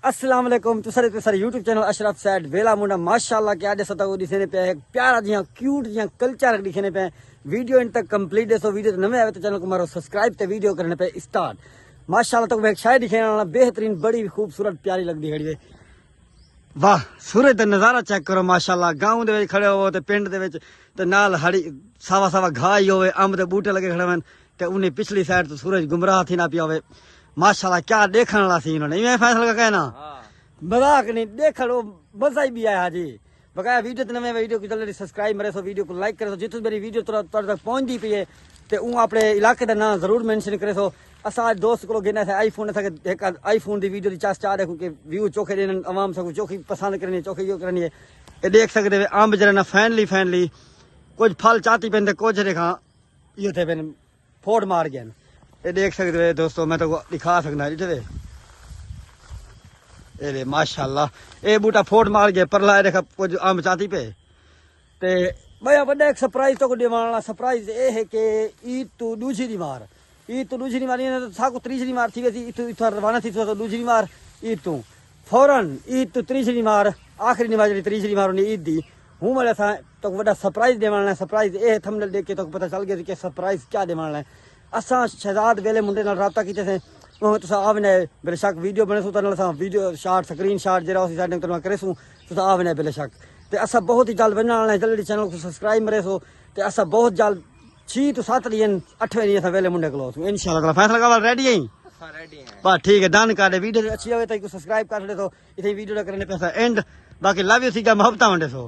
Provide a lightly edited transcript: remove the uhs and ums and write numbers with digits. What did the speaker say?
السلام علیکم سارے یوٹیوب چینل اشرف سیڈ ویلا منڈا ماشاءاللہ کہ اج ستا دسنے پہ ایک پیارا جہاں کیوٹ جہاں کلچر دکھنے پہ ویڈیو ان تک کمپلیٹ دیسو ویڈیو تے نوے آئے تو چینل کو مارو سبسکرائب تے ویڈیو کرنے پہ اسٹارٹ ماشاءاللہ تک ایک شاید دکھنے والا بہترین بڑی خوبصورت پیاری لگتی ہے واہ سورج دا نظارہ چیک کرو ماشاءاللہ گاؤں دے وچ کھڑے ہو تے پنڈ دے وچ تے نال ہری ساوا ساوا گھاہ ہی ہوے امب دے بوٹے لگے کھڑے ہون تے انہیں پچھلی سائڈ تو سورج گمراہ تھی نہ پیا ہوے ماشاءاللہ کیا دیکھن والا سی انہوں نے میں فیصلہ کا کہنا مذاق نہیں دیکھن وہ مزہ ہی بھی آیا جی بقایا ویڈیو تے نویں ویڈیو کو جلدی سبسکرائب مرے سو ویڈیو کو لائک کرے سو جتوں میری ویڈیو تک پہنچ پئی ہے تے اون اپنے علاقے دا نام ضرور مینشن کرے سو اسا دوست کو گنا ہے آئی فون ایک آئی فون دی ویڈیو دی چاہ دیکھو کہ ویو چوکھے دین عوام سکو چوکھی پسند کرنی چوکھی یو کرنی ہے یہ دیکھ سکتے ہیں امب جڑا نا فینلی کچھ پھل چاتی پہ کچھ دیکھا یہ تھے پہ پھوڑ مار گئے یہ دیکھ سکتے ہیں دوستو میں تو دکھا سکنا جی اے ماشاءاللہ اے بوٹا پھوڑ مار گیا پرلا دیکھا کچھ امب چاتی پہ تے بھیا بڑا ایک سرپرائز تو دیوان والا سرپرائز اے ہے کہ عید تو دوسری مار عید تو دوسری مار ساکو تیسری مار تھی ویسی اتنا روانہ تھی تو دوسری مار عید تو فوراً عید تو تیسری مار آخری نماز جی تیسری مار انہیں عید دی ہوں ملے تھا تو بڑا سرپرائز دیوان ہے سرپرائز اے تھمنیل دیکھ کے تو پتہ چل گیا کہ سرپرائز کیا دیوان ہے اساں شہزاد ویلے منڈے نال رابطہ کیتے تھے وہ تو آونے بے شک ویڈیو بنے سو تو ویڈیو شارٹ سکرین شارٹ جرا اسی سائڈ تو کرے سو تو آونے بے شک تے اسا بہت ہی جلد بننے والا ہے جلدی چینل کو سبسکرائب مرے سو تے اسا بہت جلد 6 تو 7 دن 8ویں دن تھا ویلے منڈے کلو انشاءاللہ تعالی فیصلہ کا ریڈی ہیں بس ٹھیک ہے ڈن کر دے ویڈیو اچھی ہوے تو سبسکرائب کر دے تو اتنے ویڈیو کرنے پیسہ اینڈ باقی لو یو سی کا محبت ہونڈے سو